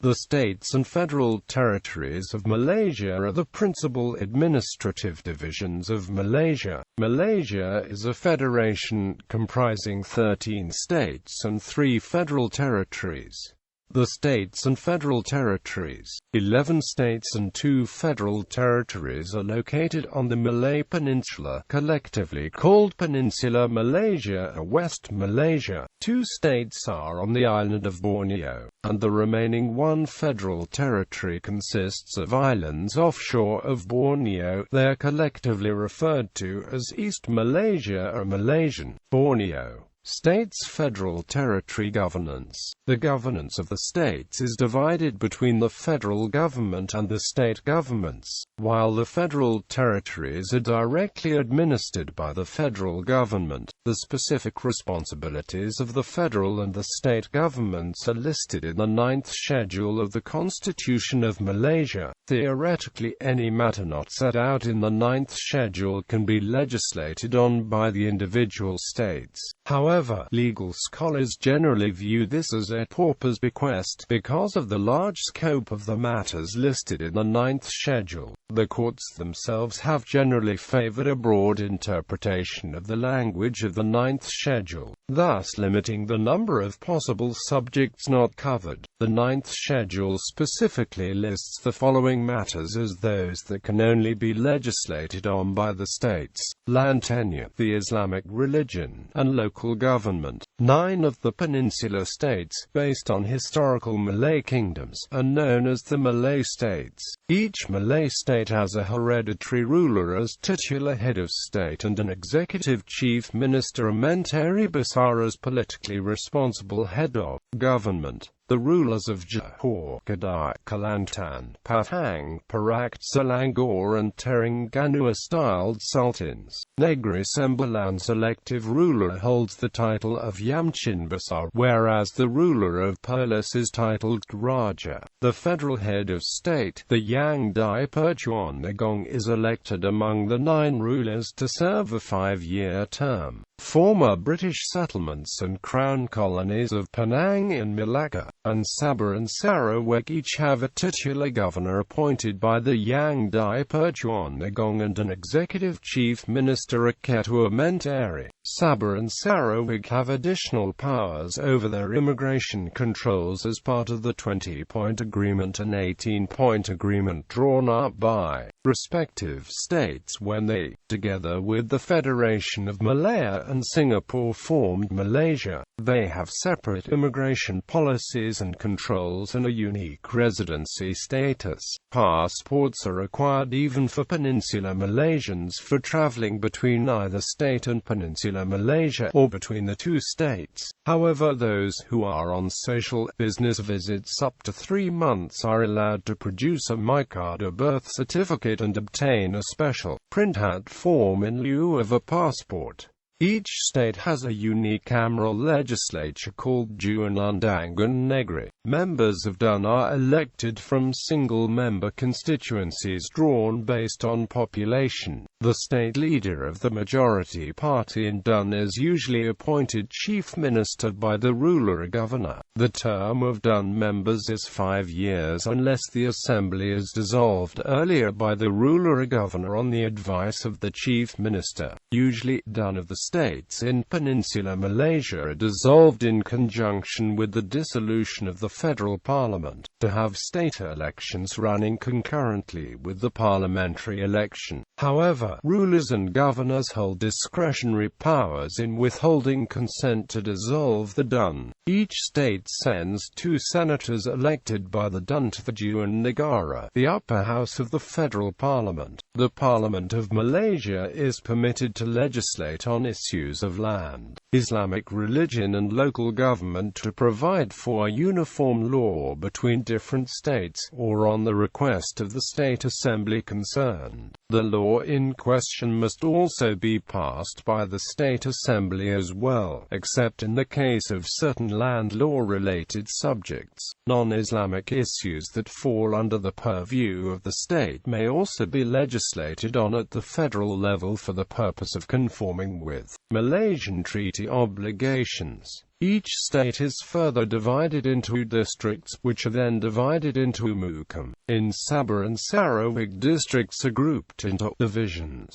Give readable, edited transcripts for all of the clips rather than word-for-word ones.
The states and federal territories of Malaysia are the principal administrative divisions of Malaysia. Malaysia is a federation comprising 13 states and 3 federal territories. The states and federal territories, 11 states and 2 federal territories, are located on the Malay Peninsula, collectively called Peninsular Malaysia or West Malaysia. 2 states are on the island of Borneo, and the remaining 1 federal territory consists of islands offshore of Borneo. They are collectively referred to as East Malaysia or Malaysian. Borneo States Federal Territory Governance. The governance of the states is divided between the federal government and the state governments, while the federal territories are directly administered by the federal government. The specific responsibilities of the federal and the state governments are listed in the 9th schedule of the Constitution of Malaysia. Theoretically, any matter not set out in the 9th schedule can be legislated on by the individual states. However, legal scholars generally view this as a pauper's bequest, because of the large scope of the matters listed in the 9th schedule. The courts themselves have generally favored a broad interpretation of the language of the 9th schedule, thus limiting the number of possible subjects not covered. The 9th schedule specifically lists the following matters as those that can only be legislated on by the states: land tenure, the Islamic religion, and local government. 9 of the peninsular states, based on historical Malay kingdoms, are known as the Malay states. Each Malay state has a hereditary ruler as titular head of state and an executive chief minister, a menteri besar, as politically responsible head of government. The rulers of Johor, Kedah, Kelantan, Pahang, Perak, Selangor and Terengganu are styled sultans. Negeri Sembilan's elective ruler holds the title of Yamchin Besar, whereas the ruler of Perlis is titled Raja. The federal head of state, the Yang di-Pertuan Agong, is elected among the 9 rulers to serve a 5-year term. Former British settlements and crown colonies of Penang and Malacca, and Sabah and Sarawak each have a titular governor appointed by the Yang di-Pertuan Agong and an executive chief minister, a ketua menteri. Sabah and Sarawak have additional powers over their immigration controls as part of the 20-point agreement and 18-point agreement drawn up by respective states when they, together with the Federation of Malaya and Singapore, formed Malaysia. They have separate immigration policies and controls and a unique residency status. Passports are required even for Peninsular Malaysians for travelling between either state and Peninsular Malaysia, or between the 2 states. However, those who are on social business visits up to 3 months are allowed to produce a MyCard or birth certificate and obtain a special printout form in lieu of a passport. Each state has a unicameral legislature called Dewan Undangan Negeri. Members of DUN are elected from single-member constituencies drawn based on population. The state leader of the majority party in DUN is usually appointed chief minister by the ruler or governor. The term of DUN members is 5 years unless the assembly is dissolved earlier by the ruler or governor on the advice of the chief minister. Usually, DUN of the states in Peninsular Malaysia are dissolved in conjunction with the dissolution of the federal parliament, to have state elections running concurrently with the parliamentary election. However, rulers and governors hold discretionary powers in withholding consent to dissolve the DUN. Each state sends 2 senators elected by the DUN to the Dewan Negara, the upper house of the federal parliament. The Parliament of Malaysia is permitted to legislate on issues of land, Islamic religion and local government, to provide for a uniform law between different states, or on the request of the state assembly concerned. The law in question must also be passed by the state assembly as well, except in the case of certain land law-related subjects. Non-Islamic issues that fall under the purview of the state may also be legislated on at the federal level for the purpose purpose of conforming with Malaysian treaty obligations. Each state is further divided into districts, which are then divided into mukam. In Sabah and Sarawak, districts are grouped into divisions.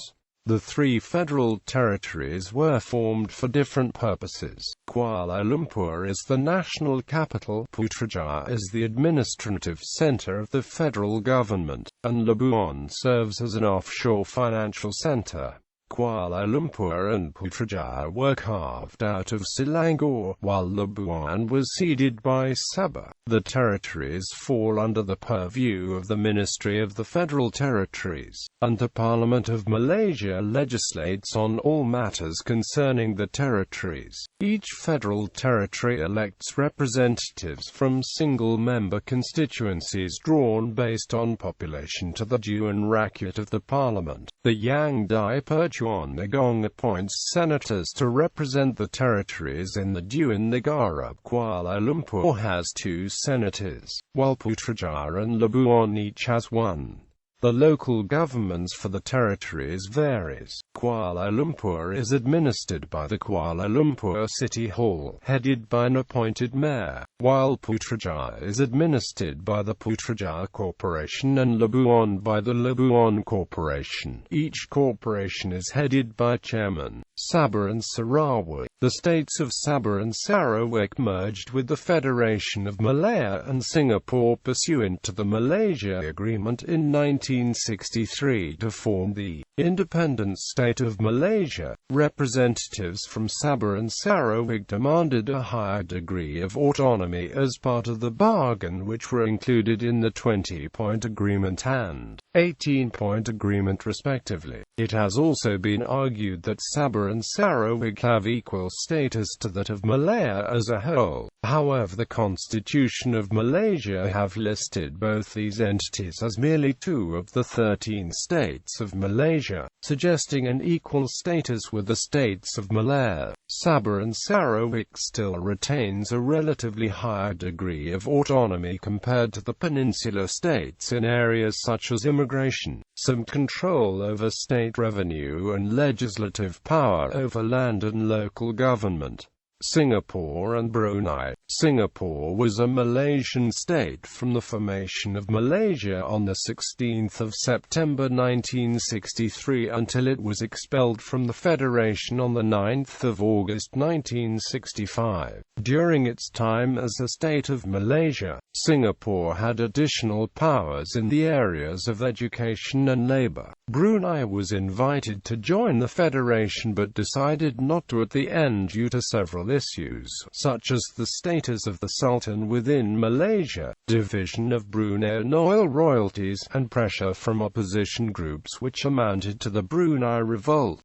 The three federal territories were formed for different purposes. Kuala Lumpur is the national capital, Putrajaya is the administrative center of the federal government, and Labuan serves as an offshore financial center. Kuala Lumpur and Putrajaya were carved out of Selangor, while Labuan was ceded by Sabah. The territories fall under the purview of the Ministry of the Federal Territories, and the Parliament of Malaysia legislates on all matters concerning the territories. Each federal territory elects representatives from single-member constituencies drawn based on population to the Dewan Rakyat of the Parliament. The Yang di-Pertuan Agong appoints senators to represent the territories in the Dewan Negara. Kuala Lumpur has 2 senators, while Putrajaya and Labuan each has 1. The local governments for the territories varies. Kuala Lumpur is administered by the Kuala Lumpur City Hall, headed by an appointed mayor, while Putrajaya is administered by the Putrajaya Corporation and Labuan by the Labuan Corporation. Each corporation is headed by a chairman. Sabah and Sarawak. The states of Sabah and Sarawak merged with the Federation of Malaya and Singapore pursuant to the Malaysia Agreement in 1963 to form the independent state of Malaysia. Representatives from Sabah and Sarawak demanded a higher degree of autonomy as part of the bargain, which were included in the 20-point agreement and 18-point agreement respectively. It has also been argued that Sabah and Sarawak have equal status to that of Malaya as a whole. However, the Constitution of Malaysia have listed both these entities as merely 2 of the 13 states of Malaysia, suggesting an equal status with the states of Malaya. Sabah and Sarawak still retains a relatively higher degree of autonomy compared to the peninsular states in areas such as immigration, some control over state revenue and legislative power over land and local government. Singapore and Brunei. Singapore was a Malaysian state from the formation of Malaysia on the 16th of September 1963 until it was expelled from the Federation on the 9th of August 1965. During its time as a state of Malaysia, Singapore had additional powers in the areas of education and labor. Brunei was invited to join the Federation but decided not to at the end due to several issues, such as the status of the Sultan within Malaysia, division of Bruneian oil royalties, and pressure from opposition groups which amounted to the Brunei Revolt.